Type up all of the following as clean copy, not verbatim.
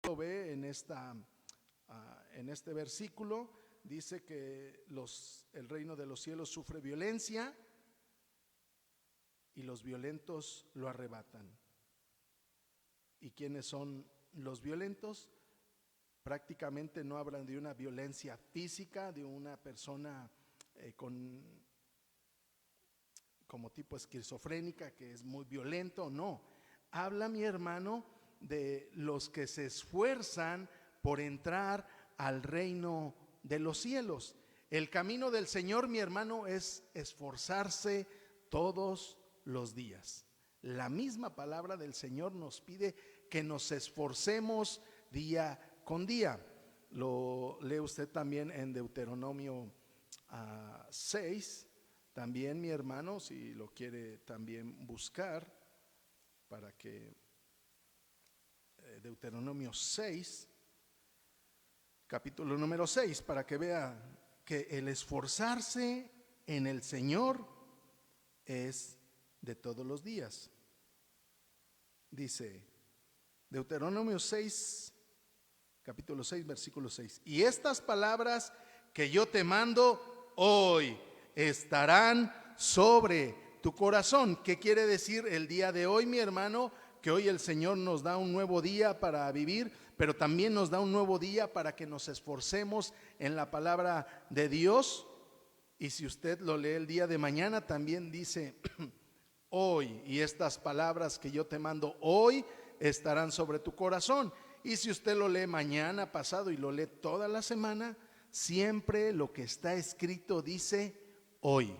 lo ve en este versículo, dice que el reino de los cielos sufre violencia y los violentos lo arrebatan. ¿Y quiénes son los violentos? Prácticamente no hablan de una violencia física, de una persona como tipo esquizofrénica, que es muy violento. No, habla, mi hermano, de los que se esfuerzan por entrar al reino de los cielos. El camino del Señor, mi hermano, es esforzarse todos los días. La misma palabra del Señor nos pide que nos esforcemos día con día. Lo lee usted también en Deuteronomio 6. También, mi hermano, si lo quiere también buscar, para que Deuteronomio 6, capítulo número 6, para que vea que el esforzarse en el Señor es de todos los días. Dice Deuteronomio 6, capítulo 6, versículo 6: y estas palabras que yo te mando hoy estarán sobre tu corazón. ¿Qué quiere decir el día de hoy, mi hermano? Que hoy el Señor nos da un nuevo día para vivir, pero también nos da un nuevo día para que nos esforcemos en la palabra de Dios. Y si usted lo lee el día de mañana, también dice hoy, y estas palabras que yo te mando hoy estarán sobre tu corazón. Y si usted lo lee mañana, pasado, y lo lee toda la semana, siempre lo que está escrito dice hoy.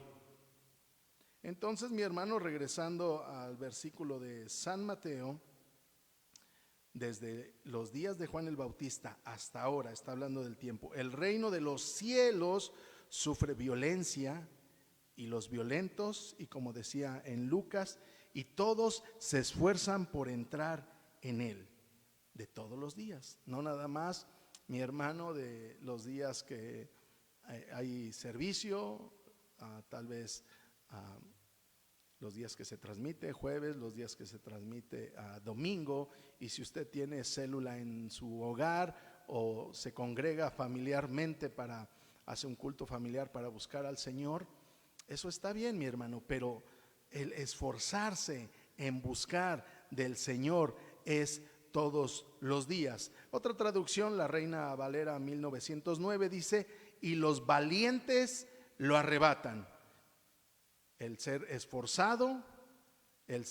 Entonces, mi hermano, regresando al versículo de San Mateo, desde los días de Juan el Bautista hasta ahora, está hablando del tiempo, el reino de los cielos sufre violencia y los violentos, y como decía en Lucas, y todos se esfuerzan por entrar en él, de todos los días, no nada más, mi hermano, de los días que hay servicio, tal vez los días que se transmite jueves, los días que se transmite domingo. Y si usted tiene célula en su hogar o se congrega familiarmente para hacer un culto familiar para buscar al Señor, eso está bien, mi hermano, pero el esforzarse en buscar del Señor es todos los días. Otra traducción, la Reina Valera 1909, dice: y los valientes lo arrebatan. El ser esforzado, el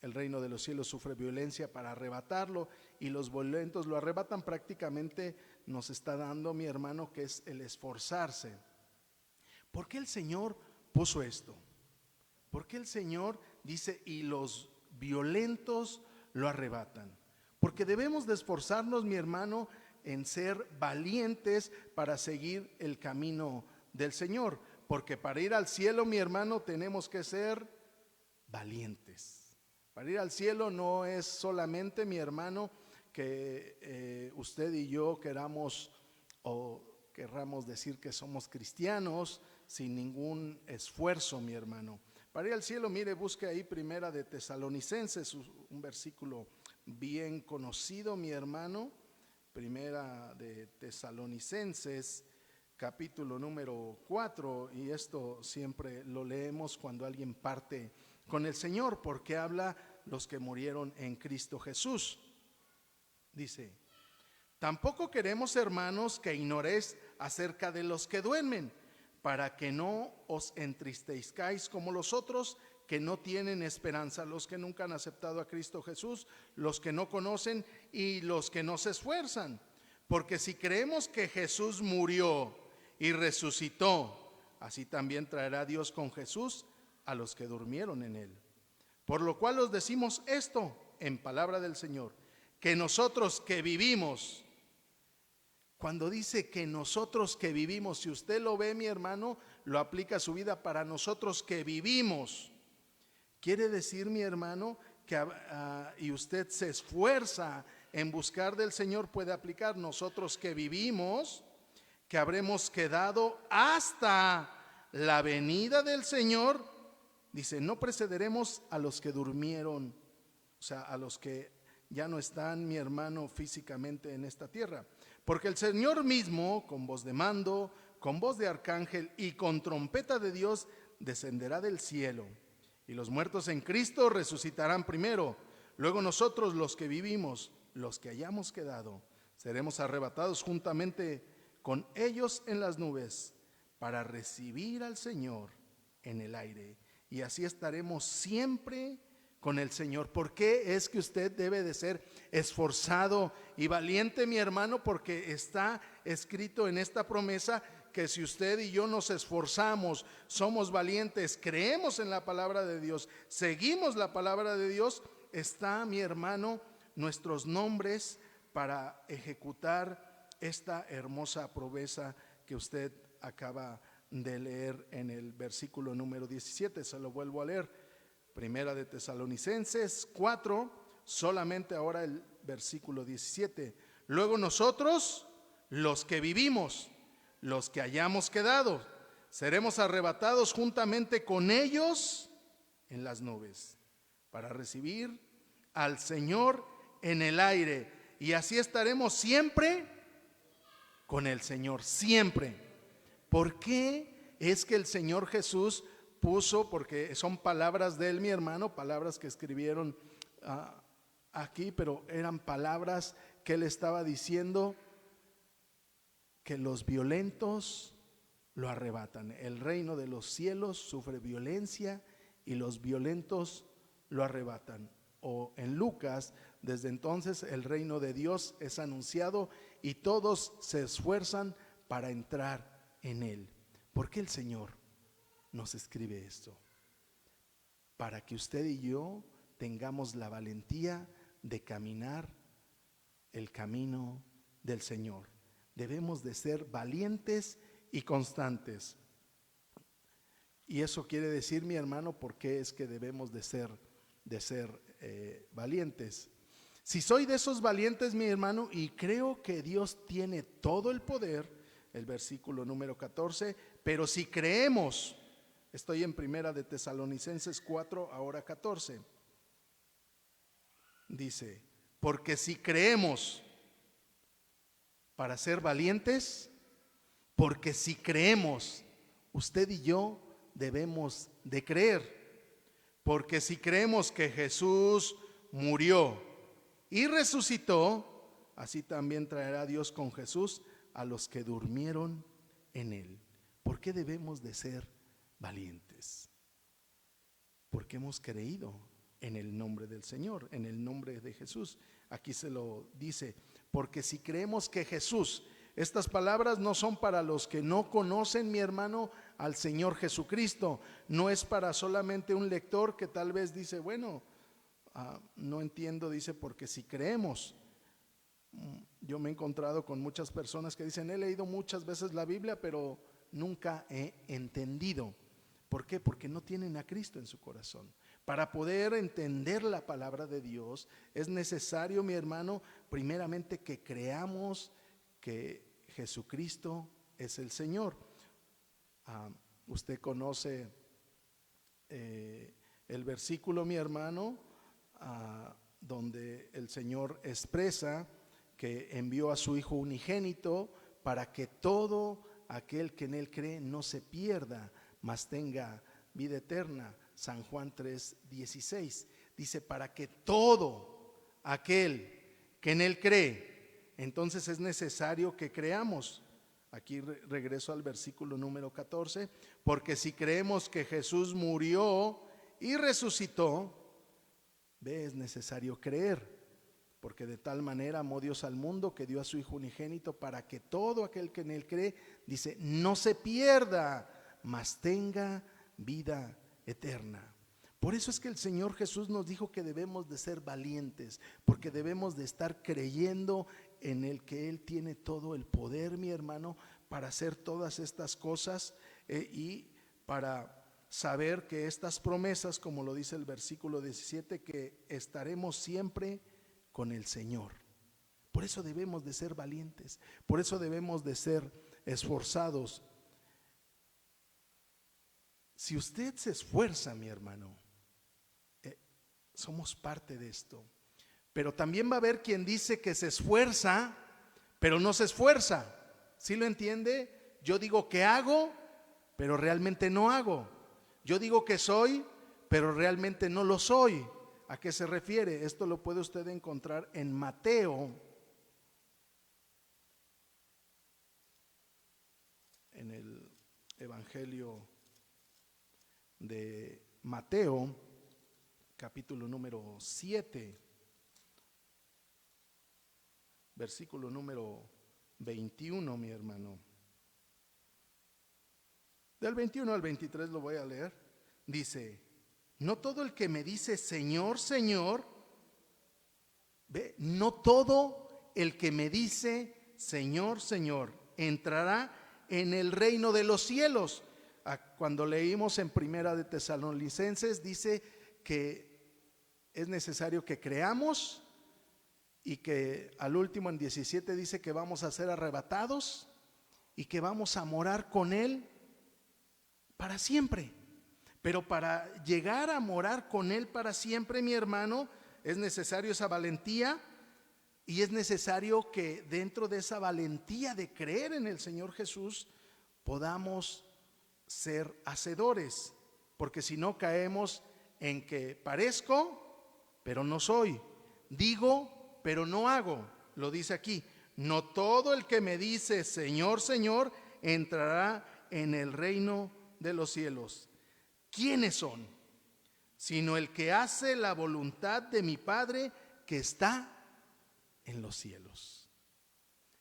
reino de los cielos sufre violencia para arrebatarlo, y los violentos lo arrebatan. Prácticamente nos está dando, mi hermano, que es el esforzarse. ¿Por qué el Señor puso esto? ¿Por qué el Señor dice y los violentos lo arrebatan? Porque debemos de esforzarnos, mi hermano, en ser valientes para seguir el camino del Señor. Porque para ir al cielo, mi hermano, tenemos que ser valientes. Para ir al cielo no es solamente, mi hermano, que usted y yo queramos o querramos decir que somos cristianos sin ningún esfuerzo, mi hermano. Para ir al cielo, mire, busque ahí Primera de Tesalonicenses, un versículo bien conocido, mi hermano. Primera de Tesalonicenses, capítulo número 4, y esto siempre lo leemos cuando alguien parte con el Señor, porque habla los que murieron en Cristo Jesús. Dice: tampoco queremos, hermanos, que ignoréis acerca de los que duermen, para que no os entristezcáis como los otros que no tienen esperanza, los que nunca han aceptado a Cristo Jesús, los que no conocen y los que no se esfuerzan. Porque si creemos que Jesús murió y resucitó, así también traerá Dios con Jesús a los que durmieron en él. Por lo cual os decimos esto en palabra del Señor, que nosotros que vivimos, cuando dice que nosotros que vivimos, si usted lo ve, mi hermano, lo aplica a su vida, para nosotros que vivimos, quiere decir, mi hermano, que y usted se esfuerza en buscar del Señor, puede aplicar nosotros que vivimos, que habremos quedado hasta la venida del Señor. Dice: no precederemos a los que durmieron, o sea, a los que ya no están, mi hermano, físicamente en esta tierra. Porque el Señor mismo, con voz de mando, con voz de arcángel y con trompeta de Dios, descenderá del cielo. Y los muertos en Cristo resucitarán primero. Luego nosotros, los que vivimos, los que hayamos quedado, seremos arrebatados juntamente con ellos en las nubes para recibir al Señor en el aire. Y así estaremos siempre con el Señor. ¿Por qué es que usted debe de ser esforzado y valiente, mi hermano? Porque está escrito en esta promesa que si usted y yo nos esforzamos, somos valientes, creemos en la palabra de Dios, seguimos la palabra de Dios, está, mi hermano, nuestros nombres para ejecutar esta hermosa promesa que usted acaba de leer en el versículo número 17. Se lo vuelvo a leer. Primera de Tesalonicenses 4, solamente ahora el versículo 17. Luego nosotros, los que vivimos, los que hayamos quedado, seremos arrebatados juntamente con ellos en las nubes para recibir al Señor en el aire. Y así estaremos siempre con el Señor, siempre. ¿Por qué es que el Señor Jesús puso, porque son palabras de él, mi hermano, palabras que escribieron aquí, pero eran palabras que él estaba diciendo que los violentos lo arrebatan? El reino de los cielos sufre violencia y los violentos lo arrebatan. O en Lucas, desde entonces el reino de Dios es anunciado y todos se esfuerzan para entrar en él. ¿Por qué el Señor nos escribe esto? Para que usted y yo tengamos la valentía de caminar el camino del Señor. Debemos de ser valientes y constantes. Y eso quiere decir, mi hermano, ¿por qué es que debemos de ser valientes? Si soy de esos valientes, mi hermano, y creo que Dios tiene todo el poder, el versículo número 14, pero si creemos, estoy en Primera de Tesalonicenses 4, ahora 14, dice, porque si creemos, para ser valientes, porque si creemos, usted y yo debemos de creer, porque si creemos que Jesús murió y resucitó, así también traerá Dios con Jesús a los que durmieron en él. ¿Por qué debemos de ser valientes? Porque hemos creído en el nombre del Señor, en el nombre de Jesús. Aquí se lo dice, porque si creemos que Jesús, estas palabras no son para los que no conocen, mi hermano, al Señor Jesucristo. No es para solamente un lector que tal vez dice, bueno, no entiendo, dice, porque si creemos. Yo me he encontrado con muchas personas que dicen, he leído muchas veces la Biblia, pero nunca he entendido. ¿Por qué? Porque no tienen a Cristo en su corazón. Para poder entender la palabra de Dios es necesario, mi hermano, primeramente que creamos que Jesucristo es el Señor. Usted conoce el versículo, mi hermano, donde el Señor expresa que envió a su Hijo unigénito para que todo aquel que en él cree no se pierda, mas tenga vida eterna. San Juan 3:16 dice, para que todo aquel que en él cree. Entonces es necesario que creamos. Aquí regreso al versículo número 14, porque si creemos que Jesús murió y resucitó, es necesario creer, porque de tal manera amó Dios al mundo que dio a su Hijo unigénito para que todo aquel que en él cree, dice, no se pierda, mas tenga vida eterna. Por eso es que el Señor Jesús nos dijo que debemos de ser valientes, porque debemos de estar creyendo en el que Él tiene todo el poder, mi hermano, para hacer todas estas cosas y para saber que estas promesas, como lo dice el versículo 17, que estaremos siempre con el Señor. Por eso debemos de ser valientes, por eso debemos de ser esforzados. Si usted se esfuerza, mi hermano, somos parte de esto. Pero también va a haber quien dice que se esfuerza, pero no se esfuerza. ¿Sí lo entiende? Yo digo que hago, pero realmente no hago. Yo digo que soy, pero realmente no lo soy. ¿A qué se refiere? Esto lo puede usted encontrar en Mateo, en el Evangelio de Mateo, capítulo número 7, versículo número 21, mi hermano. Del 21 al 23 lo voy a leer. Dice: no todo el que me dice Señor, Señor, ve, no todo el que me dice Señor, Señor, entrará en el reino de los cielos. Cuando leímos en Primera de Tesalonicenses, dice que es necesario que creamos, y que al último en 17 dice que vamos a ser arrebatados y que vamos a morar con Él para siempre. Pero para llegar a morar con Él para siempre, mi hermano, es necesario esa valentía, y es necesario que dentro de esa valentía de creer en el Señor Jesús podamos ser hacedores, porque si no caemos en que parezco, pero no soy, digo, pero no hago. Lo dice aquí: no todo el que me dice Señor, Señor, entrará en el reino de los cielos. ¿Quiénes son? Sino el que hace la voluntad de mi Padre que está en los cielos.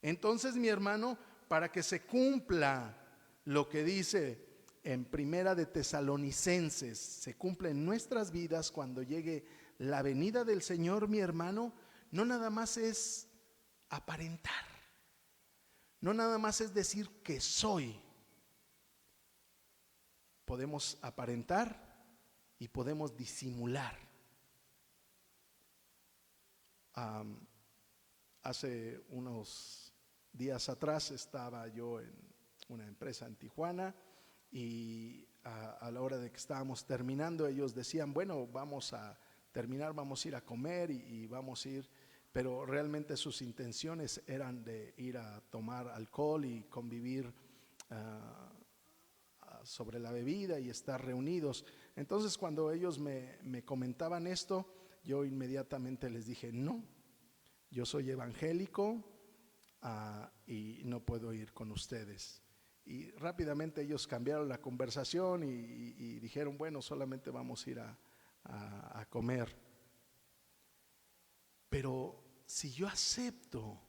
Entonces, mi hermano, para que se cumpla lo que dice en Primera de Tesalonicenses, se cumpla en nuestras vidas cuando llegue la venida del Señor, mi hermano, no nada más es aparentar, no nada más es decir que soy. Podemos aparentar y podemos disimular. Hace unos días atrás estaba yo en una empresa en Tijuana, y a la hora de que estábamos terminando, ellos decían: bueno, vamos a terminar, vamos a ir a comer y vamos a ir, pero realmente sus intenciones eran de ir a tomar alcohol y convivir sobre la bebida y estar reunidos. Entonces, cuando ellos me comentaban esto, yo inmediatamente les dije: no, yo soy evangélico y no puedo ir con ustedes. Y rápidamente ellos cambiaron la conversación y dijeron: bueno, solamente vamos a ir a comer. Pero si yo acepto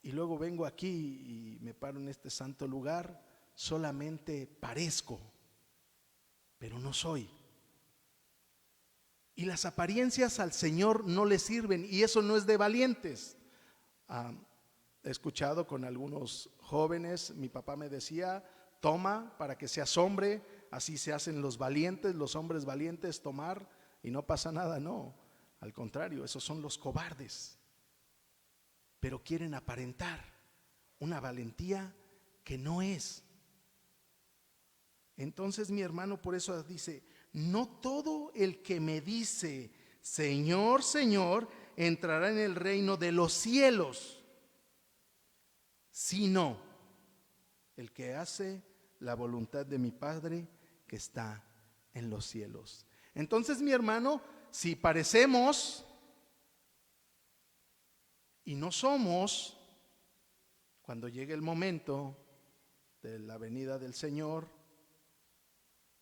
y luego vengo aquí y me paro en este santo lugar, solamente parezco, pero no soy. Y las apariencias al Señor no le sirven, y eso no es de valientes. He escuchado con algunos jóvenes, mi papá me decía: toma para que seas hombre, así se hacen los valientes, los hombres valientes, tomar y no pasa nada. No, al contrario, esos son los cobardes, pero quieren aparentar una valentía que no es. Entonces, mi hermano, por eso dice: no todo el que me dice Señor, Señor, entrará en el reino de los cielos, sino el que hace la voluntad de mi Padre que está en los cielos. Entonces, mi hermano, si parecemos y no somos, cuando llegue el momento de la venida del Señor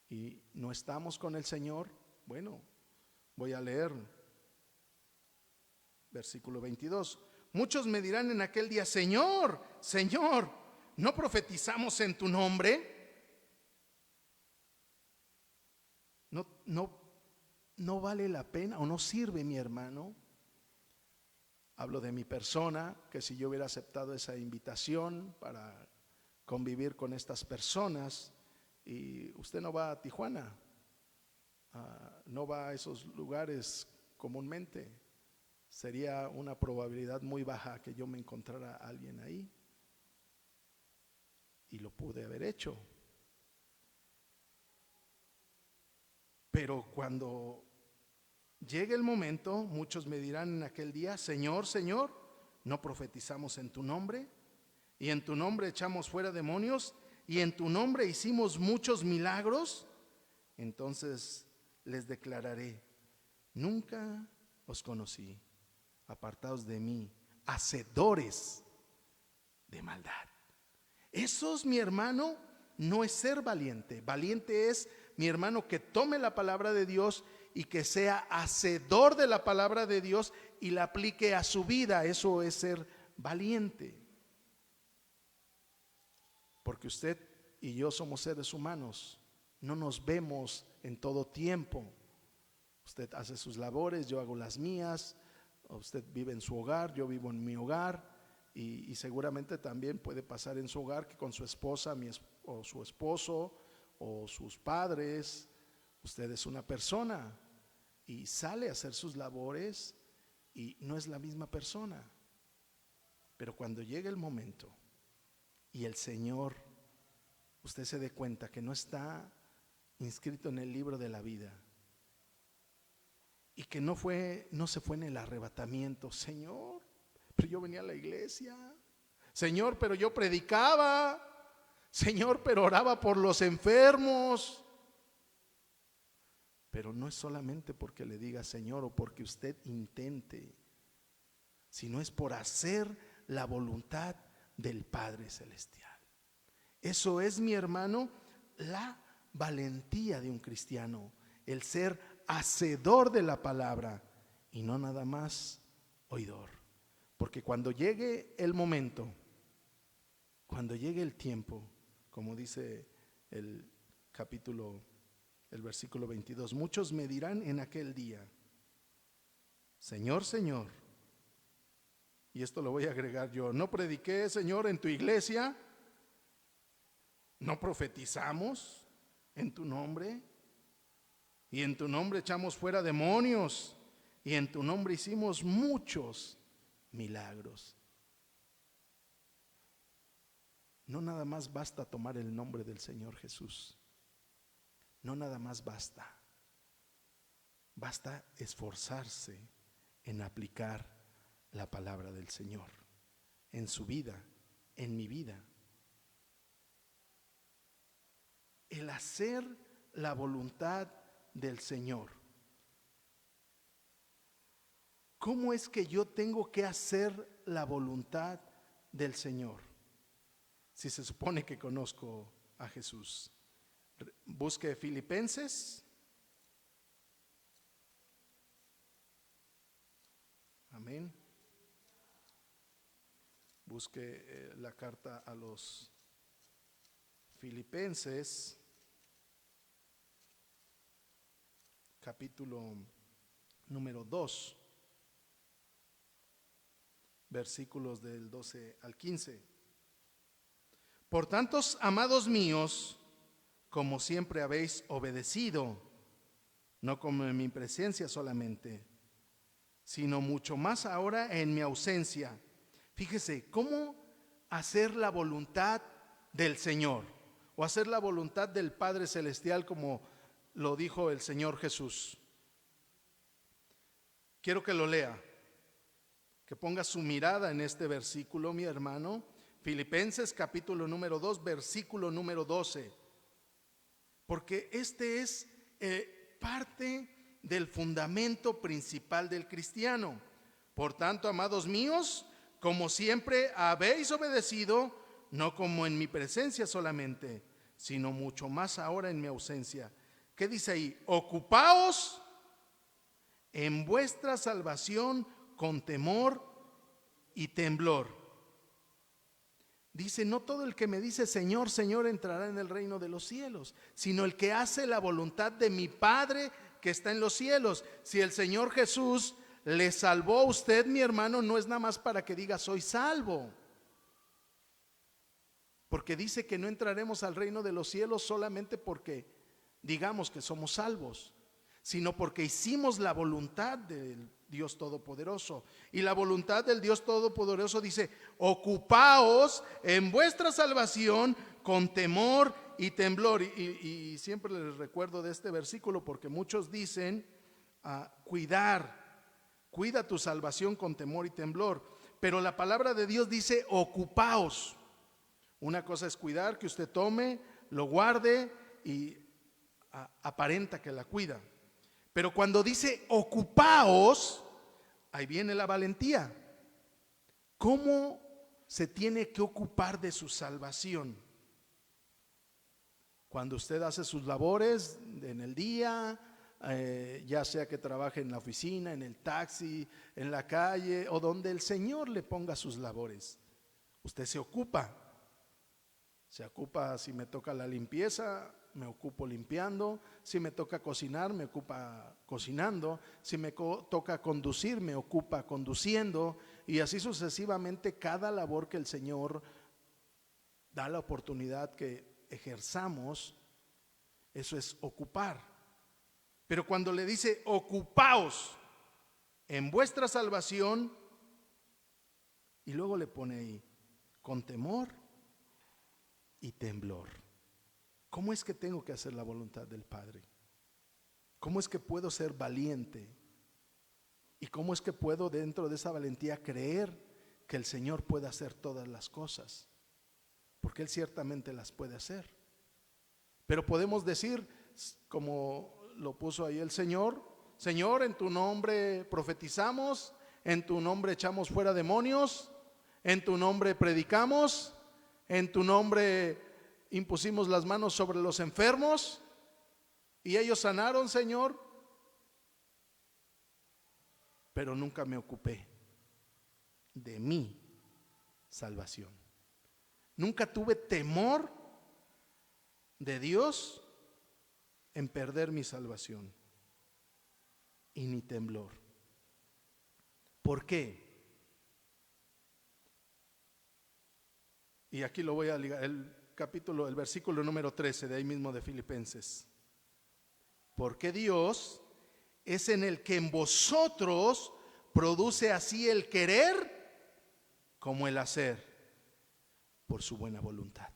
y no estamos con el Señor, bueno, voy a leer versículo 22. Muchos me dirán en aquel día: Señor, Señor, ¿no profetizamos en tu nombre? No vale la pena, o no sirve, mi hermano. Hablo de mi persona, que si yo hubiera aceptado esa invitación para convivir con estas personas, y usted no va a Tijuana, no va a esos lugares comúnmente, sería una probabilidad muy baja que yo me encontrara a alguien ahí, y lo pude haber hecho. Pero cuando llegue el momento, muchos me dirán en aquel día: Señor, Señor, ¿no profetizamos en tu nombre? Y en tu nombre echamos fuera demonios, y en tu nombre hicimos muchos milagros. Entonces les declararé: nunca os conocí, apartaos de mí, hacedores de maldad. Eso es, mi hermano, no es ser valiente. Valiente es, mi hermano, que tome la palabra de Dios y que sea hacedor de la palabra de Dios y la aplique a su vida. Eso es ser valiente. Porque usted y yo somos seres humanos, no nos vemos en todo tiempo. Usted hace sus labores, yo hago las mías. Usted vive en su hogar, yo vivo en mi hogar. Y seguramente también puede pasar en su hogar que con su esposa o su esposo o sus padres, usted es una persona y sale a hacer sus labores y no es la misma persona. Pero cuando llegue el momento y el Señor, usted se dé cuenta que no está inscrito en el libro de la vida y que no se fue en el arrebatamiento: Señor, pero yo venía a la iglesia. Señor, pero yo predicaba. Señor, pero oraba por los enfermos. Pero no es solamente porque le diga Señor o porque usted intente, sino es por hacer la voluntad del Padre Celestial. Eso es, mi hermano, la valentía de un cristiano, el ser hacedor de la palabra y no nada más oidor. Porque cuando llegue el momento, cuando llegue el tiempo, como dice el versículo 22, muchos me dirán en aquel día: Señor, Señor. Y esto lo voy a agregar yo: ¿no prediqué, Señor, en tu iglesia? ¿No profetizamos en tu nombre? Y en tu nombre echamos fuera demonios, y en tu nombre hicimos muchos milagros. No nada más basta tomar el nombre del Señor Jesús. No nada más basta. Basta esforzarse en aplicar la palabra del Señor en su vida, en mi vida. El hacer la voluntad del Señor. ¿Cómo es que yo tengo que hacer la voluntad del Señor? Si se supone que conozco a Jesús. Busque Filipenses. Amén. Busque la carta a los Filipenses, capítulo número 2, versículos del 12 al 15. Por tanto, amados míos, como siempre habéis obedecido, no como en mi presencia solamente, sino mucho más ahora en mi ausencia. Fíjese, ¿cómo hacer la voluntad del Señor? O hacer la voluntad del Padre Celestial, como lo dijo el Señor Jesús. Quiero que lo lea, que ponga su mirada en este versículo, mi hermano. Filipenses capítulo número 2, versículo número 12. Porque este es parte del fundamento principal del cristiano. Por tanto, amados míos, como siempre habéis obedecido, no como en mi presencia solamente, sino mucho más ahora en mi ausencia. ¿Qué dice ahí? Ocupaos en vuestra salvación con temor y temblor. Dice: no todo el que me dice Señor, Señor entrará en el reino de los cielos, sino el que hace la voluntad de mi Padre que está en los cielos. Si el Señor Jesús le salvó a usted, mi hermano, no es nada más para que diga soy salvo. Porque dice que no entraremos al reino de los cielos solamente porque digamos que somos salvos, sino porque hicimos la voluntad del Dios Todopoderoso. Y la voluntad del Dios Todopoderoso dice: ocupaos en vuestra salvación con temor y temblor. Y siempre les recuerdo de este versículo porque muchos dicen cuida tu salvación con temor y temblor. Pero la palabra de Dios dice ocupaos. Una cosa es cuidar, que usted tome, lo guarde y aparenta que la cuida. Pero cuando dice ocupaos, ahí viene la valentía. ¿Cómo se tiene que ocupar de su salvación? Cuando usted hace sus labores en el día, ya sea que trabaje en la oficina, en el taxi, en la calle o donde el Señor le ponga sus labores, usted se ocupa. Se ocupa, si me toca la limpieza, me ocupo limpiando. Si me toca cocinar, me ocupa cocinando. Si me toca conducir, me ocupa conduciendo. Y así sucesivamente, cada labor que el Señor da la oportunidad que ejerzamos, eso es ocupar. Pero cuando le dice ocupaos en vuestra salvación, y luego le pone ahí con temor y temblor. ¿Cómo es que tengo que hacer la voluntad del Padre? ¿Cómo es que puedo ser valiente? ¿Y cómo es que puedo, dentro de esa valentía, creer que el Señor puede hacer todas las cosas? Porque Él ciertamente las puede hacer. Pero podemos decir, como lo puso ahí el Señor: Señor, en tu nombre profetizamos, en tu nombre echamos fuera demonios, en tu nombre predicamos, en tu nombre impusimos las manos sobre los enfermos y ellos sanaron, Señor. Pero nunca me ocupé de mi salvación. Nunca tuve temor de Dios en perder mi salvación, y ni temblor. ¿Por qué? Y aquí lo voy a ligar, el versículo número 13 de ahí mismo de Filipenses. Porque Dios es en el que en vosotros produce así el querer como el hacer por su buena voluntad.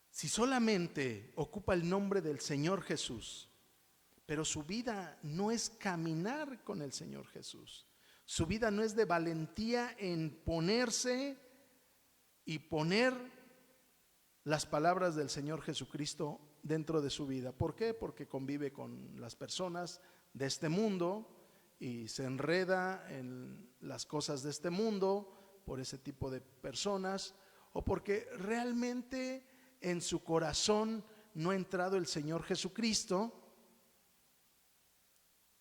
Si solamente ocupa el nombre del Señor Jesús, pero su vida no es caminar con el Señor Jesús, su vida no es de valentía en ponerse y poner las palabras del Señor Jesucristo dentro de su vida. ¿Por qué? Porque convive con las personas de este mundo y se enreda en las cosas de este mundo por ese tipo de personas, o porque realmente en su corazón no ha entrado el Señor Jesucristo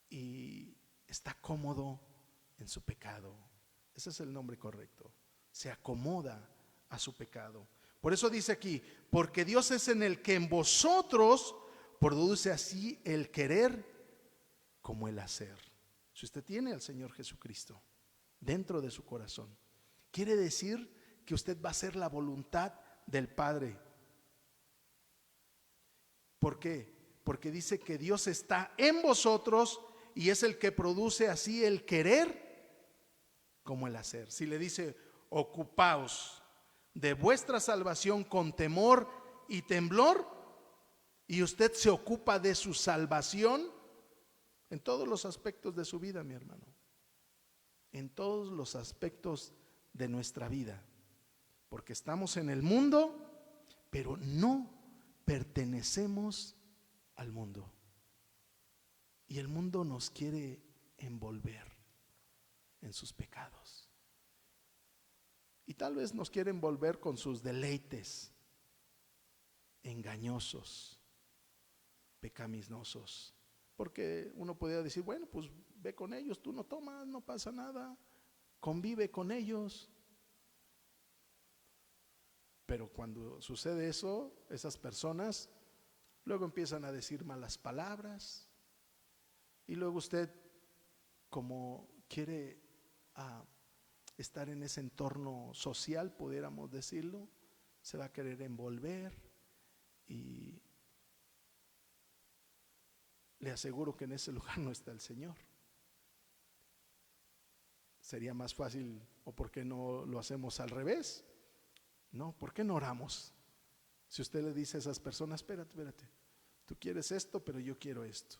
y está cómodo en su pecado. Ese es el nombre correcto. Se acomoda a su pecado. Por eso dice aquí: porque Dios es en el que en vosotros produce así el querer como el hacer. Si usted tiene al Señor Jesucristo dentro de su corazón, quiere decir que usted va a hacer la voluntad del Padre. ¿Por qué? Porque dice que Dios está en vosotros y es el que produce así el querer como el hacer. Si le dice ocupaos de vuestra salvación con temor y temblor, y usted se ocupa de su salvación en todos los aspectos de su vida, mi hermano, en todos los aspectos de nuestra vida, porque estamos en el mundo, pero no pertenecemos al mundo, y el mundo nos quiere envolver en sus pecados, y tal vez nos quiere envolver con sus deleites engañosos, pecaminosos, porque uno podría decir, bueno, pues ve con ellos, tú no tomas, no pasa nada, convive con ellos. Pero cuando sucede eso, esas personas luego empiezan a decir malas palabras, y luego usted, como quiere estar en ese entorno social, pudiéramos decirlo, se va a querer envolver, y le aseguro que en ese lugar no está el Señor. Sería más fácil, o ¿por qué no lo hacemos al revés? No, ¿por qué no oramos? Si usted le dice a esas personas, espérate, Tú quieres esto, pero yo quiero esto.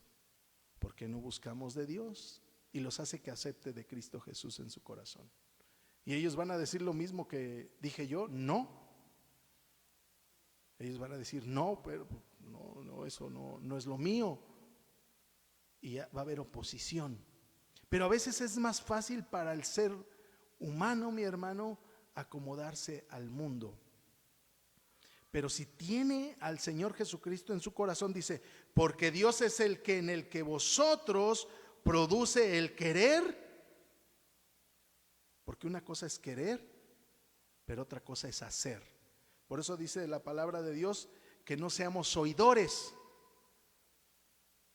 ¿Por qué no buscamos de Dios? Y los hace que acepte de Cristo Jesús en su corazón. Y ellos van a decir lo mismo que dije yo, no. Ellos van a decir, no, pero no, eso no es lo mío. Y ya va a haber oposición. Pero a veces es más fácil para el ser humano, mi hermano, acomodarse al mundo. Pero si tiene al Señor Jesucristo en su corazón, dice, porque Dios es el que en el que vosotros produce el querer. Porque una cosa es querer, pero otra cosa es hacer. Por eso dice la palabra de Dios que no seamos oidores.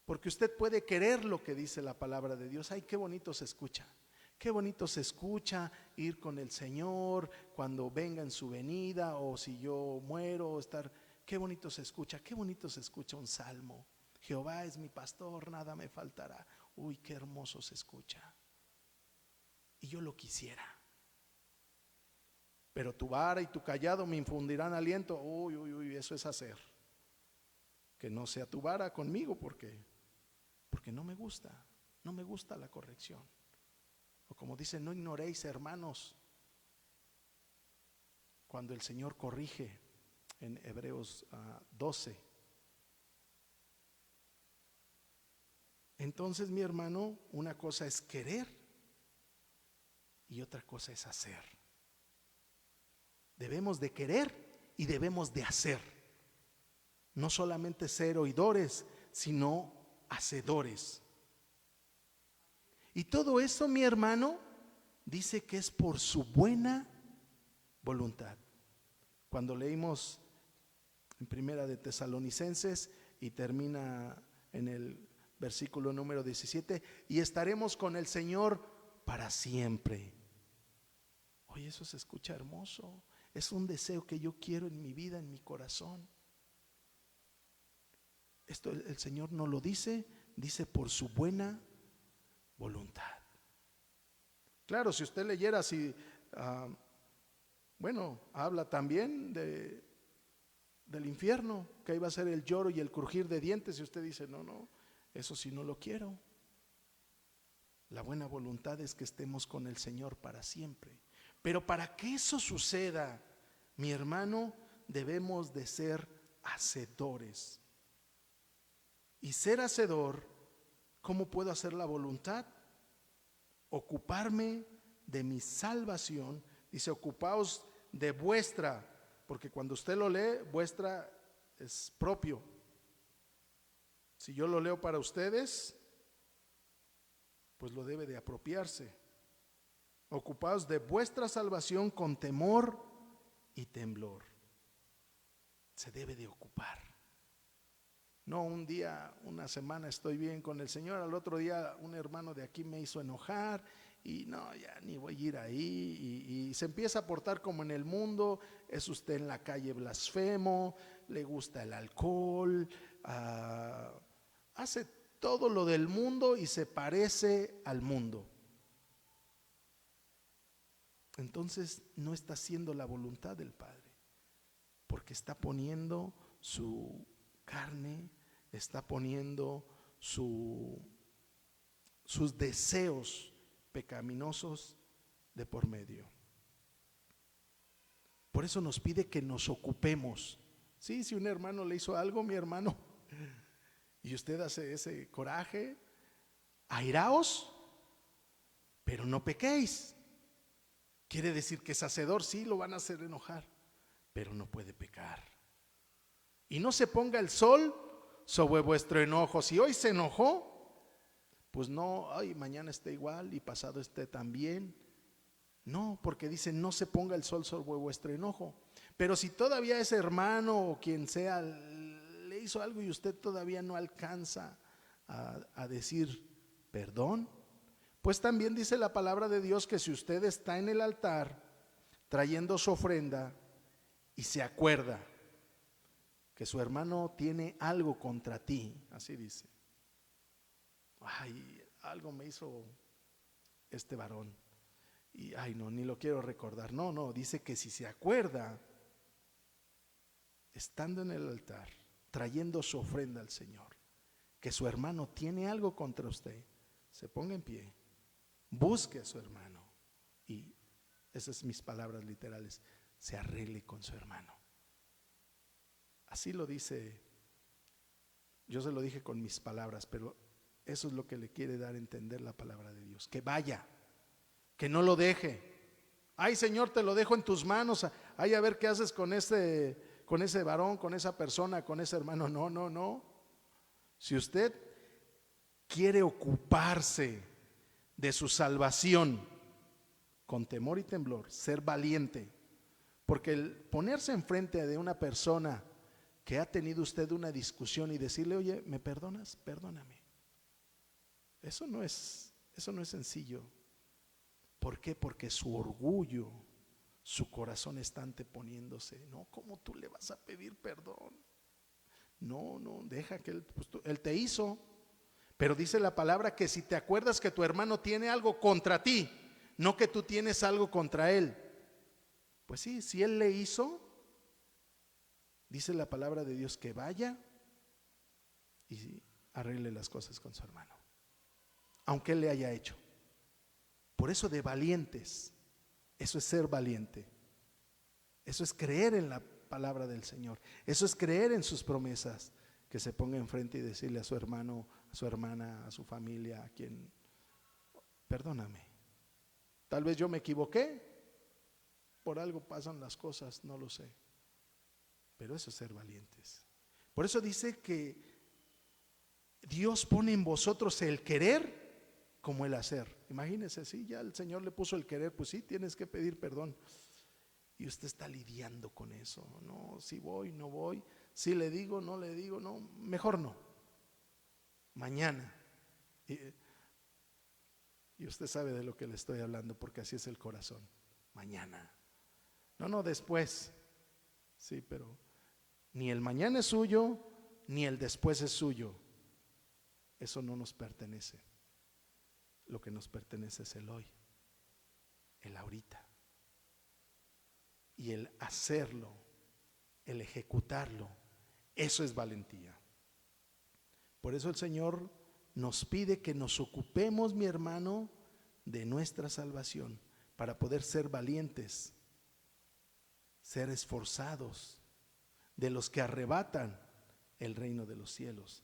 Porque usted puede querer lo que dice la palabra de Dios. Ay, qué bonito se escucha. Qué bonito se escucha ir con el Señor cuando venga en su venida, o si yo muero, estar. Qué bonito se escucha un salmo. Jehová es mi pastor, nada me faltará. Uy, qué hermoso se escucha. Y yo lo quisiera. Pero tu vara y tu callado me infundirán aliento. Uy, eso es hacer. Que no sea tu vara conmigo porque no me gusta la corrección. O como dice, no ignoréis, hermanos, cuando el Señor corrige en Hebreos 12. Entonces, mi hermano, una cosa es querer y otra cosa es hacer. Debemos de querer y debemos de hacer. No solamente ser oidores, sino hacedores. Y todo eso, mi hermano, dice que es por su buena voluntad. Cuando leímos en Primera de Tesalonicenses y termina en el versículo número 17, y estaremos con el Señor para siempre. Oye, eso se escucha hermoso. Es un deseo que yo quiero en mi vida, en mi corazón. Esto el Señor no lo dice por su buena voluntad. Claro, si usted leyera así, habla también del infierno, que ahí va a ser el lloro y el crujir de dientes. Y usted dice, no, eso sí no lo quiero. La buena voluntad es que estemos con el Señor para siempre. Pero para que eso suceda, mi hermano, debemos de ser hacedores. Y ser hacedor, ¿cómo puedo hacer la voluntad? Ocuparme de mi salvación. Dice, ocupaos de vuestra, porque cuando usted lo lee, vuestra es propio. Si yo lo leo para ustedes, pues lo debe de apropiarse. Ocupaos de vuestra salvación con temor y temblor. Se debe de ocupar. No, un día, una semana estoy bien con el Señor, al otro día un hermano de aquí me hizo enojar y no, ya ni voy a ir ahí, y se empieza a portar como en el mundo. Es usted en la calle blasfemo, le gusta el alcohol, hace todo lo del mundo y se parece al mundo. Entonces no está haciendo la voluntad del Padre, porque está poniendo su carne, está poniendo sus deseos pecaminosos de por medio. Por eso nos pide que nos ocupemos. Sí, si un hermano le hizo algo, mi hermano, y usted hace ese coraje, airaos, pero no pequéis. Quiere decir que es hacedor, sí, lo van a hacer enojar, pero no puede pecar. Y no se ponga el sol sobre vuestro enojo. Si hoy se enojó, pues no, mañana esté igual y pasado esté también. No, porque dice, no se ponga el sol sobre vuestro enojo. Pero si todavía ese hermano o quien sea le hizo algo y usted todavía no alcanza a decir perdón, pues también dice la palabra de Dios que si usted está en el altar trayendo su ofrenda y se acuerda que su hermano tiene algo contra ti, así dice, algo me hizo este varón y no, ni lo quiero recordar. No, dice que si se acuerda estando en el altar trayendo su ofrenda al Señor, que su hermano tiene algo contra usted, se ponga en pie, busque a su hermano y, esas son mis palabras literales, se arregle con su hermano. Así lo dice, yo se lo dije con mis palabras, pero eso es lo que le quiere dar a entender la palabra de Dios, que vaya, que no lo deje. Ay, Señor, te lo dejo en tus manos, ay, a ver qué haces con ese varón, con esa persona, con ese hermano. No, no, no. Si usted quiere ocuparse de su salvación con temor y temblor, ser valiente, porque el ponerse enfrente de una persona que ha tenido usted una discusión y decirle, oye, ¿me perdonas? Perdóname. Eso no es sencillo. ¿Por qué? Porque su orgullo, su corazón está anteponiéndose. No, ¿cómo tú le vas a pedir perdón? No, no, deja que él te hizo. Pero dice la palabra que si te acuerdas que tu hermano tiene algo contra ti, no que tú tienes algo contra él. Pues sí, si él le hizo, dice la palabra de Dios que vaya y arregle las cosas con su hermano, aunque él le haya hecho. Por eso de valientes, eso es ser valiente. Eso es creer en la palabra del Señor. Eso es creer en sus promesas, que se ponga enfrente y decirle a su hermano, a su hermana, a su familia, a quien, perdóname. Tal vez yo me equivoqué, por algo pasan las cosas, no lo sé. Pero eso es ser valientes. Por eso dice que Dios pone en vosotros el querer como el hacer. Imagínese, si ya el Señor le puso el querer, pues sí, tienes que pedir perdón. Y usted está lidiando con eso. No, si voy, no voy, si le digo, no le digo, no, mejor no. Mañana. Y usted sabe de lo que le estoy hablando, porque así es el corazón. Mañana. No, no, después. Sí, pero ni el mañana es suyo, ni el después es suyo. Eso no nos pertenece. Lo que nos pertenece es el hoy, el ahorita. Y el hacerlo, el ejecutarlo, eso es valentía. Por eso el Señor nos pide que nos ocupemos, mi hermano, de nuestra salvación, para poder ser valientes, ser esforzados, de los que arrebatan el reino de los cielos.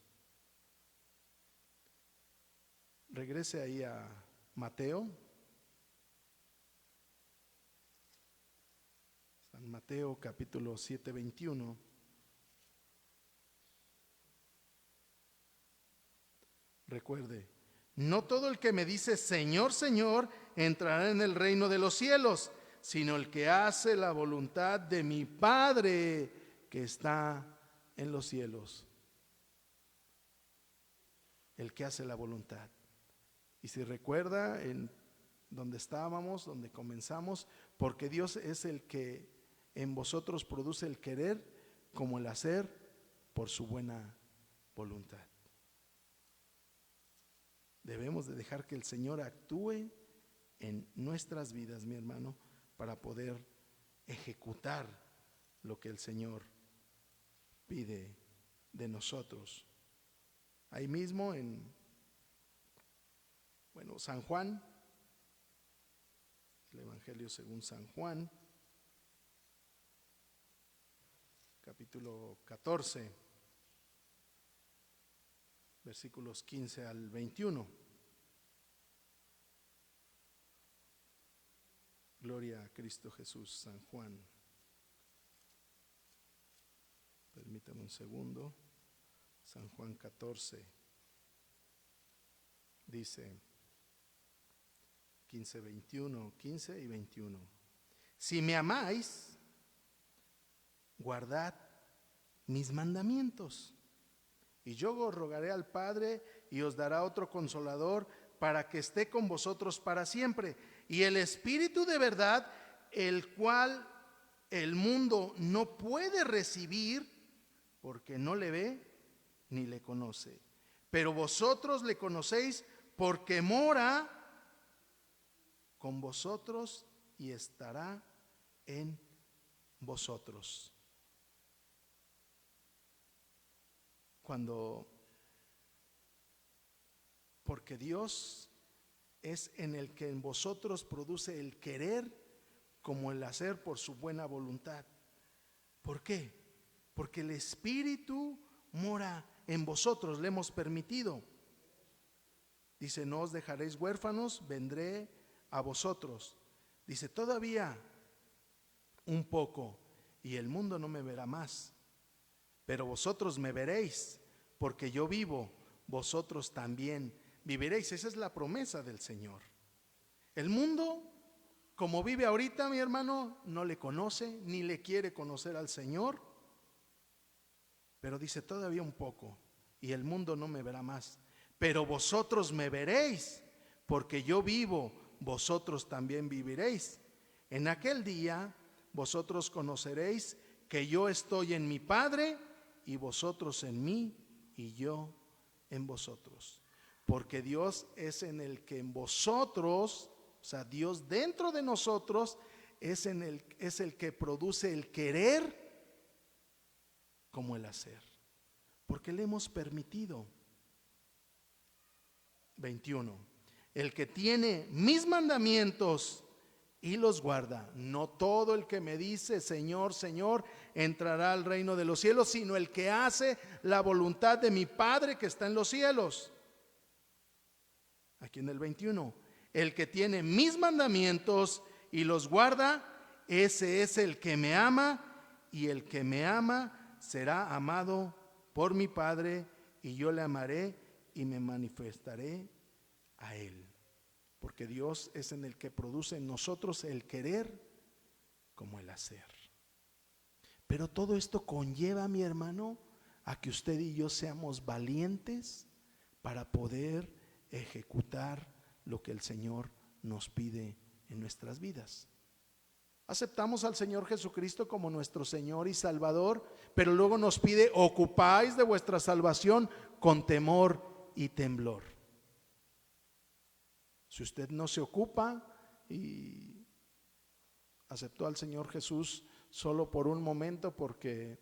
Regrese ahí a Mateo. San Mateo capítulo 7, 21. Recuerde, no todo el que me dice Señor, Señor, entrará en el reino de los cielos, sino el que hace la voluntad de mi Padre que está en los cielos. El que hace la voluntad. Y si recuerda en donde estábamos, donde comenzamos, porque Dios es el que en vosotros produce el querer como el hacer por su buena voluntad. Debemos de dejar que el Señor actúe en nuestras vidas, mi hermano, para poder ejecutar lo que el Señor pide de nosotros. Ahí mismo en San Juan, el Evangelio según San Juan, capítulo 14, versículos 15 al 21. Gloria a Cristo Jesús. San Juan. Permítame un segundo. San Juan 14. Dice 15 y 21. Si me amáis, guardad mis mandamientos. Y yo os rogaré al Padre y os dará otro consolador para que esté con vosotros para siempre. Y el Espíritu de verdad, el cual el mundo no puede recibir porque no le ve ni le conoce. Pero vosotros le conocéis porque mora con vosotros y estará en vosotros. porque Dios es en el que en vosotros produce el querer como el hacer por su buena voluntad. ¿Por qué? Porque el Espíritu mora en vosotros, le hemos permitido. Dice, no os dejaréis huérfanos, vendré a vosotros. Dice, todavía un poco y el mundo no me verá más, pero vosotros me veréis, porque yo vivo, vosotros también viviréis. Esa es la promesa del Señor. El mundo, como vive ahorita, mi hermano, no le conoce ni le quiere conocer al Señor, pero dice, todavía un poco y el mundo no me verá más, pero vosotros me veréis, porque yo vivo, vosotros también viviréis. En aquel día vosotros conoceréis que yo estoy en mi Padre y vosotros en mí y yo en vosotros. Porque Dios es en el que en vosotros, o sea, Dios dentro de nosotros es el que produce el querer como el hacer. Porque le hemos permitido. 21. El que tiene mis mandamientos y los guarda, no todo el que me dice Señor, Señor, entrará al reino de los cielos, sino el que hace la voluntad de mi Padre que está en los cielos. Aquí en el 21, el que tiene mis mandamientos y los guarda, ese es el que me ama, y el que me ama será amado por mi Padre, y yo le amaré y me manifestaré a él. Porque Dios es en el que produce en nosotros el querer como el hacer. Pero todo esto conlleva, mi hermano, a que usted y yo seamos valientes para poder ejecutar lo que el Señor nos pide en nuestras vidas. Aceptamos al Señor Jesucristo como nuestro Señor y Salvador, pero luego nos pide, ocupáis de vuestra salvación con temor y temblor. Si usted no se ocupa y aceptó al Señor Jesús solo por un momento porque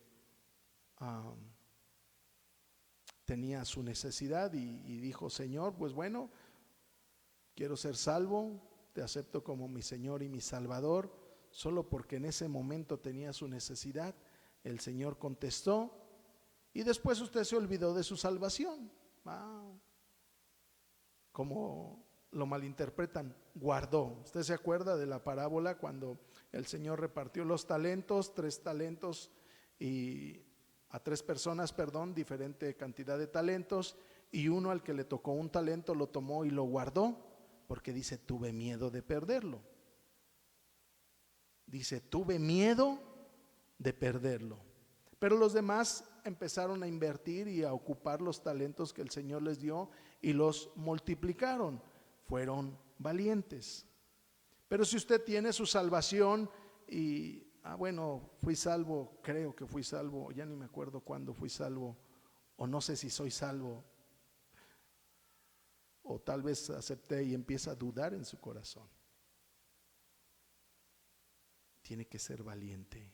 tenía su necesidad y dijo, Señor, pues bueno, quiero ser salvo, te acepto como mi Señor y mi Salvador, solo porque en ese momento tenía su necesidad, el Señor contestó y después usted se olvidó de su salvación. Como lo malinterpretan, guardó. ¿Usted se acuerda de la parábola cuando el Señor repartió los talentos, 3 talentos y a 3 personas, diferente cantidad de talentos, y uno al que le tocó un talento lo tomó y lo guardó, porque dice, tuve miedo de perderlo. Dice, tuve miedo de perderlo. Pero los demás empezaron a invertir y a ocupar los talentos que el Señor les dio y los multiplicaron. Fueron valientes. Pero si usted tiene su salvación y, bueno, fui salvo, creo que fui salvo, ya ni me acuerdo cuándo fui salvo, o no sé si soy salvo, o tal vez acepté y empieza a dudar en su corazón. Tiene que ser valiente,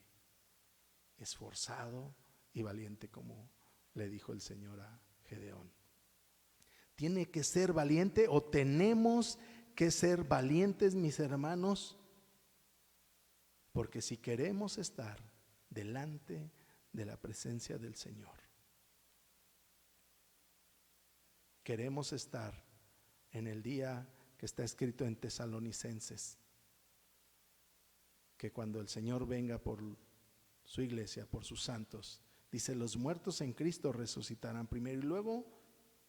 esforzado y valiente, como le dijo el Señor a Gedeón. Tiene que ser valiente, o tenemos que ser valientes, mis hermanos, porque si queremos estar delante de la presencia del Señor, queremos estar en el día que está escrito en Tesalonicenses, que cuando el Señor venga por su iglesia, por sus santos, dice, los muertos en Cristo resucitarán primero y luego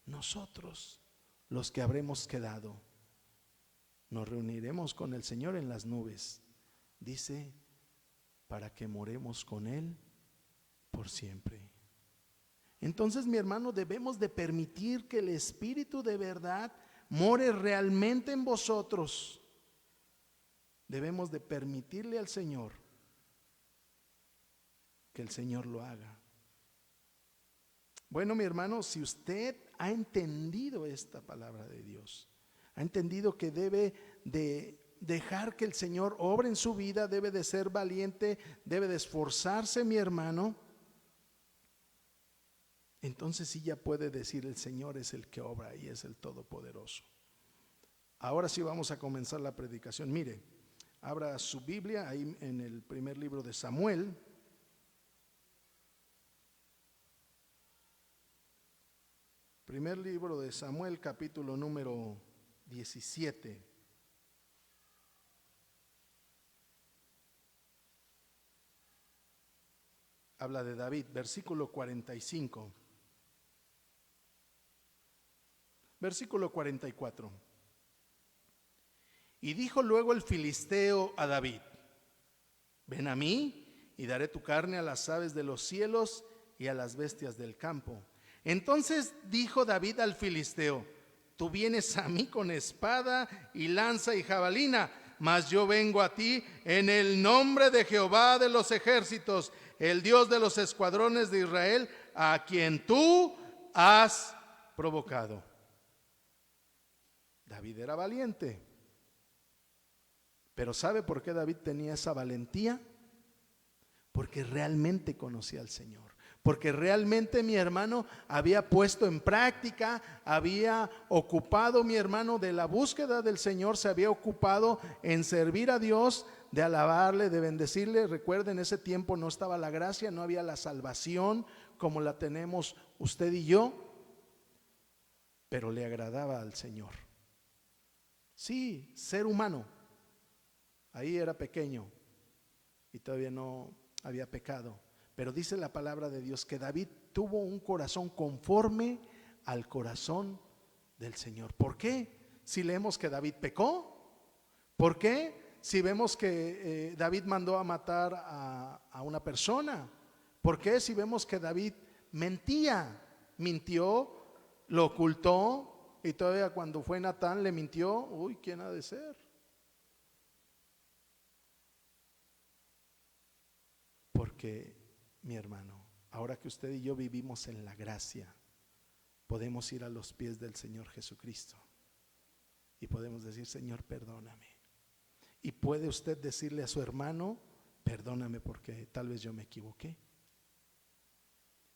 nosotros, los que habremos quedado, nos reuniremos con el Señor en las nubes, dice, para que moremos con Él por siempre. Entonces, mi hermano, debemos de permitir que el Espíritu de verdad more realmente en vosotros. Debemos de permitirle al Señor que el Señor lo haga. Bueno, mi hermano, si usted ha entendido esta palabra de Dios, ha entendido que debe de dejar que el Señor obre en su vida, debe de ser valiente, debe de esforzarse, mi hermano, entonces sí ya puede decir: el Señor es el que obra y es el Todopoderoso. Ahora sí vamos a comenzar la predicación. Mire, abra su Biblia ahí en el primer libro de Samuel. Primer libro de Samuel, capítulo número 17. Habla de David, versículo 45. Versículo 44. Y dijo luego el filisteo a David: ven a mí y daré tu carne a las aves de los cielos y a las bestias del campo. Entonces dijo David al filisteo: tú vienes a mí con espada y lanza y jabalina, mas yo vengo a ti en el nombre de Jehová de los ejércitos, el Dios de los escuadrones de Israel, a quien tú has provocado. David era valiente. Pero ¿sabe por qué David tenía esa valentía? Porque realmente conocía al Señor. Porque realmente, mi hermano, había puesto en práctica, había ocupado, mi hermano, de la búsqueda del Señor, se había ocupado en servir a Dios, de alabarle, de bendecirle. Recuerden, en ese tiempo no estaba la gracia, no había la salvación como la tenemos usted y yo, pero le agradaba al Señor. Sí, ser humano. Ahí era pequeño y todavía no había pecado. Pero dice la palabra de Dios que David tuvo un corazón conforme al corazón del Señor. ¿Por qué? Si leemos que David pecó. ¿Por qué? Si vemos que David mandó a matar a una persona. ¿Por qué? Si vemos que David mintió, lo ocultó, y todavía cuando fue Natán le mintió. Uy, ¿quién ha de ser? Porque, mi hermano, ahora que usted y yo vivimos en la gracia, podemos ir a los pies del Señor Jesucristo y podemos decir: Señor, perdóname. Y puede usted decirle a su hermano: perdóname porque tal vez yo me equivoqué.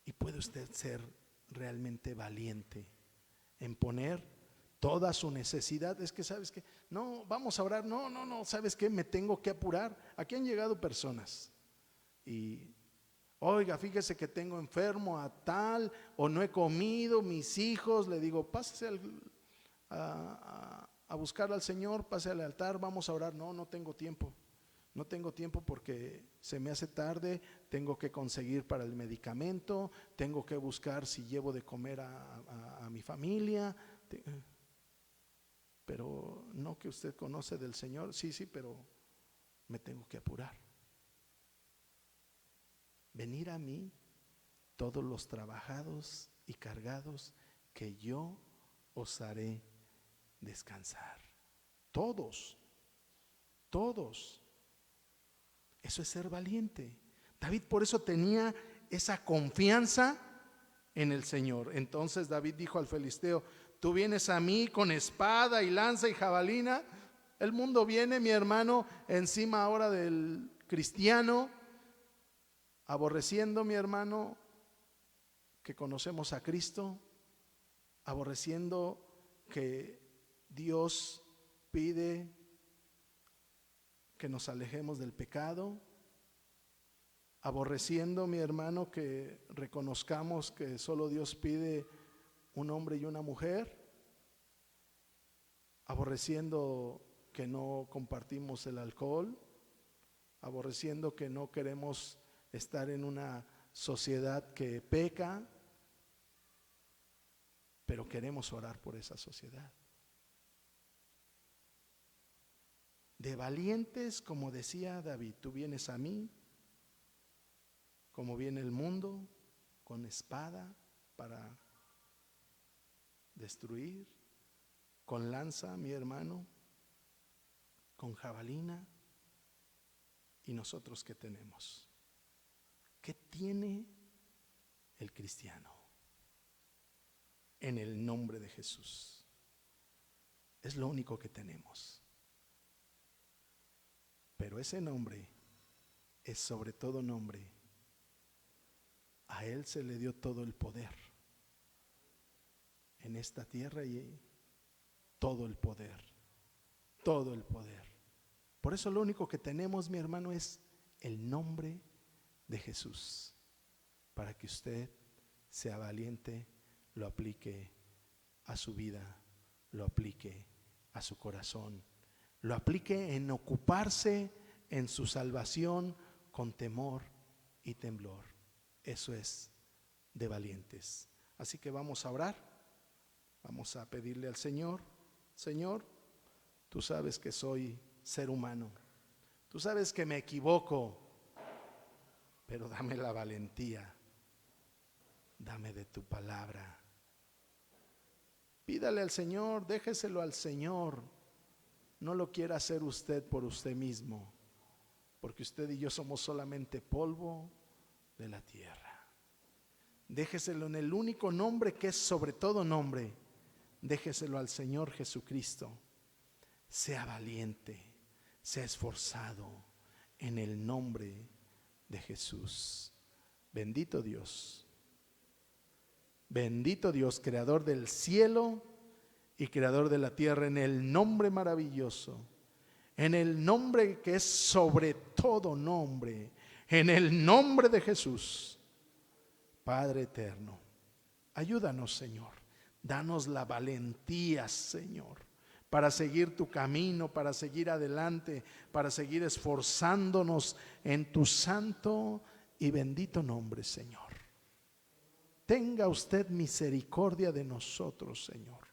Y puede usted ser realmente valiente en poner toda su necesidad. Es que, ¿sabes qué? No, vamos a orar. No, ¿sabes qué? Me tengo que apurar. Aquí han llegado personas y: oiga, fíjese que tengo enfermo a tal, o no he comido, mis hijos. Le digo: pásese a buscar al Señor, pase al altar, vamos a orar. No tengo tiempo. No tengo tiempo porque se me hace tarde, tengo que conseguir para el medicamento, tengo que buscar si llevo de comer a mi familia. Pero no, que usted conoce del Señor. Sí, pero me tengo que apurar. Venir a mí todos los trabajados y cargados, que yo os haré descansar. Todos. Eso es ser valiente. David por eso tenía esa confianza en el Señor. Entonces David dijo al filisteo: tú vienes a mí con espada y lanza y jabalina. El mundo viene, mi hermano, encima ahora del cristiano, aborreciendo, mi hermano, que conocemos a Cristo, aborreciendo que Dios pide que nos alejemos del pecado, aborreciendo, mi hermano, que reconozcamos que solo Dios pide un hombre y una mujer, aborreciendo que no compartimos el alcohol, aborreciendo que no queremos estar en una sociedad que peca, pero queremos orar por esa sociedad. De valientes, como decía David: tú vienes a mí, como viene el mundo, con espada para destruir, con lanza, mi hermano, con jabalina. ¿Y nosotros qué tenemos? ¿Qué tiene el cristiano? En el nombre de Jesús. Es lo único que tenemos. Pero ese nombre es sobre todo nombre. A Él se le dio todo el poder. en esta tierra y todo el poder, todo el poder. Por eso lo único que tenemos, mi hermano, es el nombre de Jesús, para que usted sea valiente, lo aplique a su vida, lo aplique a su corazón, lo aplique en ocuparse en su salvación con temor y temblor. Eso es de valientes. Así que vamos a orar, vamos a pedirle al Señor: Señor, tú sabes que soy ser humano, tú sabes que me equivoco, pero dame la valentía, dame de tu palabra. Pídale al Señor, déjeselo al Señor. No lo quiera hacer usted por usted mismo, porque usted y yo somos solamente polvo de la tierra. Déjeselo en el único nombre que es sobre todo nombre. Déjeselo al Señor Jesucristo. Sea valiente, sea esforzado en el nombre de Jesús. Bendito Dios. Bendito Dios, creador del cielo y creador de la tierra, en el nombre maravilloso, en el nombre que es sobre todo nombre, en el nombre de Jesús. Padre eterno, ayúdanos, Señor. Danos la valentía, Señor, para seguir tu camino, para seguir adelante, para seguir esforzándonos en tu santo y bendito nombre, Señor. Tenga usted misericordia de nosotros, Señor,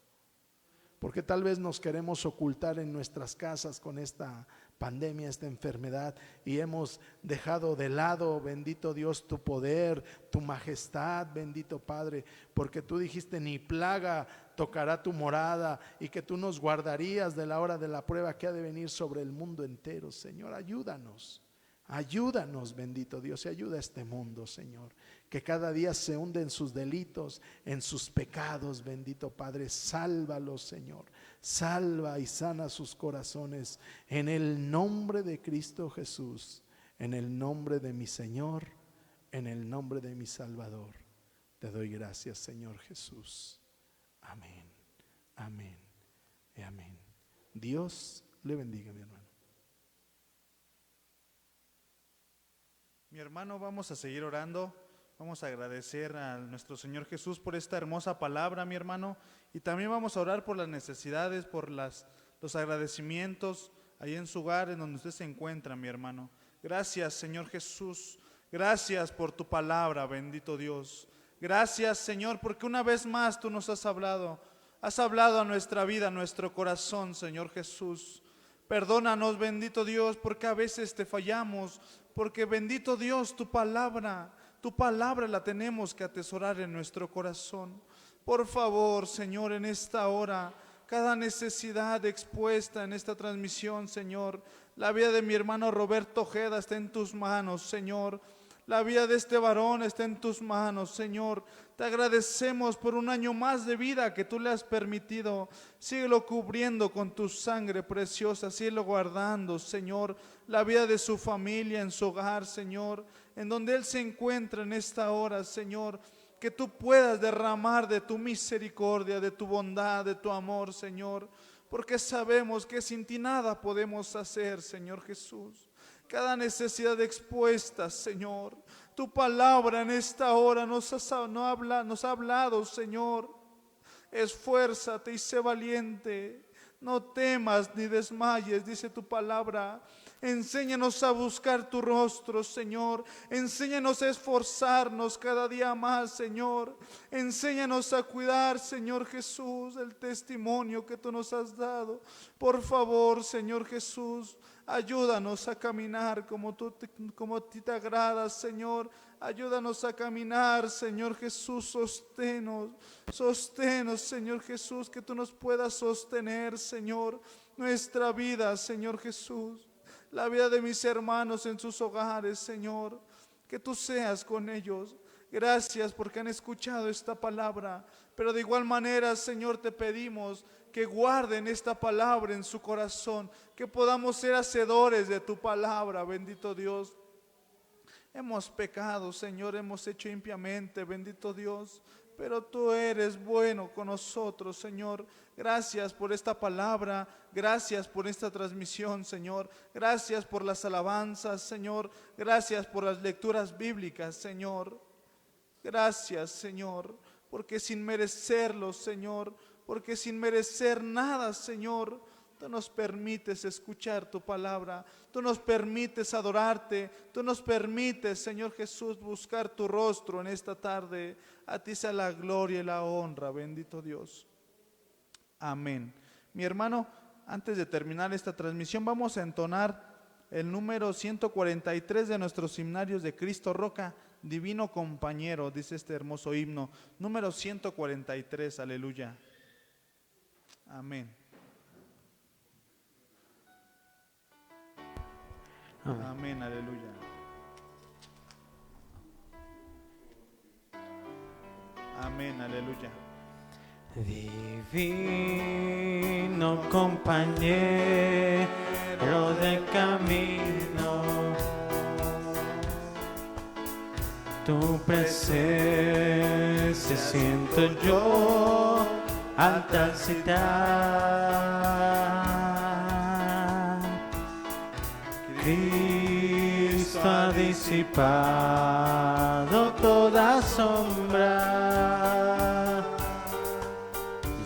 porque tal vez nos queremos ocultar en nuestras casas con esta pandemia, esta enfermedad, y hemos dejado de lado, bendito Dios, tu poder, tu majestad, bendito Padre, porque tú dijiste: ni plaga tocará tu morada, y que tú nos guardarías de la hora de la prueba que ha de venir sobre el mundo entero. Señor, ayúdanos. Ayúdanos, bendito Dios, y ayuda a este mundo, Señor, que cada día se hunde en sus delitos, en sus pecados, bendito Padre. Sálvalos, Señor, salva y sana sus corazones, en el nombre de Cristo Jesús, en el nombre de mi Señor, en el nombre de mi Salvador. Te doy gracias, Señor Jesús. Amén, amén y amén. Dios le bendiga, mi hermano. Mi hermano, vamos a seguir orando. Vamos a agradecer a nuestro Señor Jesús por esta hermosa palabra, mi hermano. Y también vamos a orar por las necesidades, por los agradecimientos ahí en su hogar, en donde usted se encuentra, mi hermano. Gracias, Señor Jesús. Gracias por tu palabra, bendito Dios. Gracias, Señor, porque una vez más tú nos has hablado. Has hablado a nuestra vida, a nuestro corazón, Señor Jesús. Perdónanos, bendito Dios, porque a veces te fallamos, porque bendito Dios, tu palabra la tenemos que atesorar en nuestro corazón. Por favor, Señor, en esta hora, cada necesidad expuesta en esta transmisión, Señor, la vida de mi hermano Roberto Ojeda está en tus manos, Señor. La vida de este varón está en tus manos, Señor. Te agradecemos por un año más de vida que tú le has permitido. Síguelo cubriendo con tu sangre preciosa. Síguelo guardando, Señor. La vida de su familia, en su hogar, Señor. En donde él se encuentra en esta hora, Señor. Que tú puedas derramar de tu misericordia, de tu bondad, de tu amor, Señor. Porque sabemos que sin ti nada podemos hacer, Señor Jesús. Cada necesidad expuesta, Señor. Tu palabra en esta hora nos ha hablado, Señor. Esfuérzate y sé valiente. No temas ni desmayes, dice tu palabra. Enséñanos a buscar tu rostro, Señor. Enséñanos a esforzarnos cada día más, Señor. Enséñanos a cuidar, Señor Jesús, el testimonio que tú nos has dado. Por favor, Señor Jesús, ayúdanos a caminar como a ti te agrada, Señor. Ayúdanos a caminar, Señor Jesús. Sosténos, Señor Jesús, que tú nos puedas sostener, Señor, nuestra vida, Señor Jesús. La vida de mis hermanos en sus hogares, Señor. Que tú seas con ellos. Gracias porque han escuchado esta palabra. Pero de igual manera, Señor, te pedimos que guarden esta palabra en su corazón. Que podamos ser hacedores de tu palabra, bendito Dios. Hemos pecado, Señor, hemos hecho impiamente, bendito Dios. pero tú eres bueno con nosotros, Señor. Gracias por esta palabra, gracias por esta transmisión, Señor. Gracias por las alabanzas, Señor. Gracias por las lecturas bíblicas, Señor. Gracias, Señor, porque sin merecerlo, Señor, porque sin merecer nada, Señor, tú nos permites escuchar tu palabra, tú nos permites adorarte, tú nos permites, Señor Jesús, buscar tu rostro en esta tarde. A ti sea la gloria y la honra, bendito Dios. Amén. Mi hermano, antes de terminar esta transmisión, vamos a entonar el número 143 de nuestros himnarios de Cristo Roca, Divino Compañero, dice este hermoso himno, número 143, aleluya. Amén. Amén, aleluya. Amén, aleluya. Divino compañero de camino, tu presencia siento yo al transitar. Cristo ha disipado toda sombra,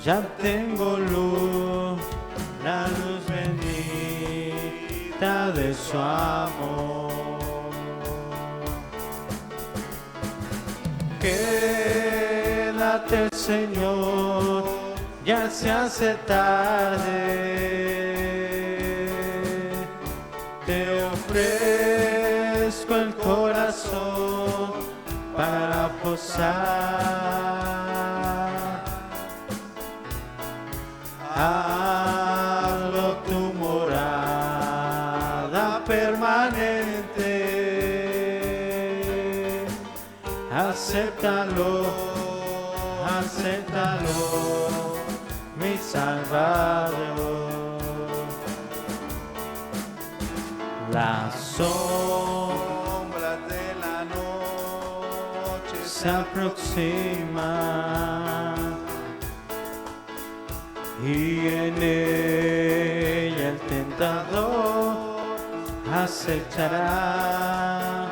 ya tengo luz, la luz bendita de su amor. Quédate, Señor, ya se hace tarde. Te ofrezco el corazón para posar. Hazlo tu morada permanente. Acéptalo, acéptalo, mi Salvador. La Sombra de la noche se aproxima y en ella el tentador acechará.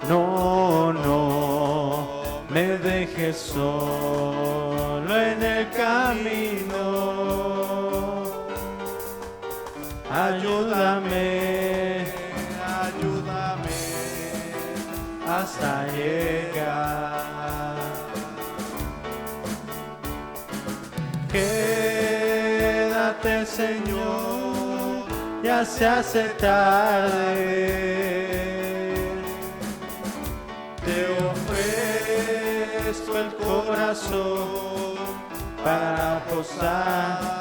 No, no me dejes solo en el camino. Ayúdame, ayúdame hasta llegar. Quédate, Señor, ya se hace tarde. Te ofrezco el corazón para posar.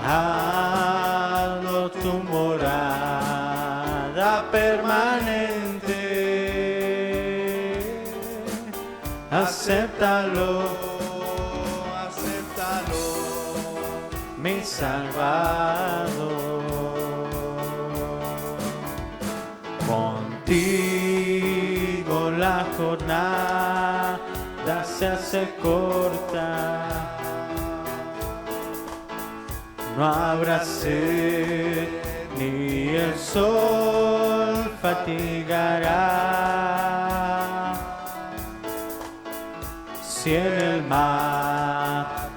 Hazlo tu morada permanente. Acéptalo, acéptalo, mi Salvador. Contigo la jornada se hace corta. No habrá sed, ni el sol fatigará. Si en el mar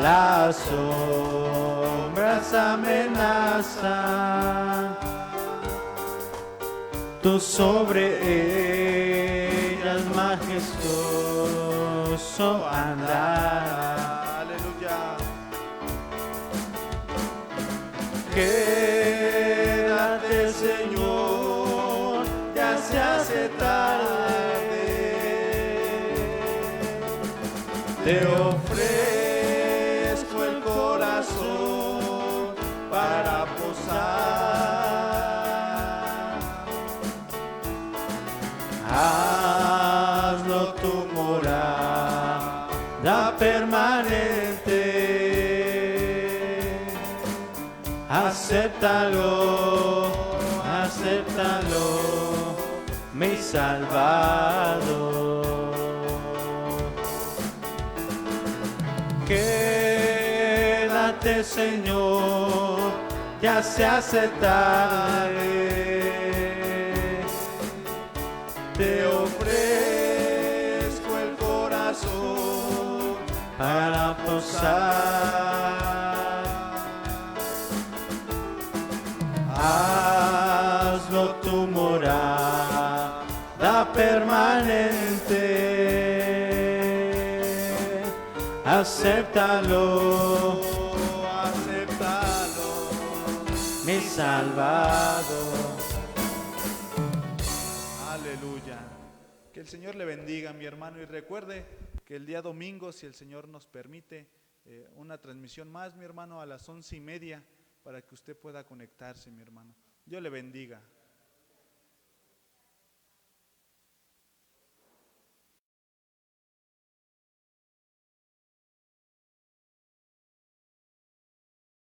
las sombras amenazan, tú sobre ellas majestuoso andarás. Quédate, Señor, ya se hace tarde. Te ofrezco el corazón para posar. Hazlo tu morada permanente. Acéptalo, acéptalo, Salvador. Quédate, Señor, ya se hace tarde. Te ofrezco el corazón Para posar, hazlo tu morada permanente. Acéptalo, acéptalo, mi Salvador. aleluya. Que el Señor le bendiga, mi hermano, y recuerde que el día domingo, si el Señor nos permite, una transmisión más, mi hermano, a las 11:30, para que usted pueda conectarse, mi hermano. Dios le bendiga.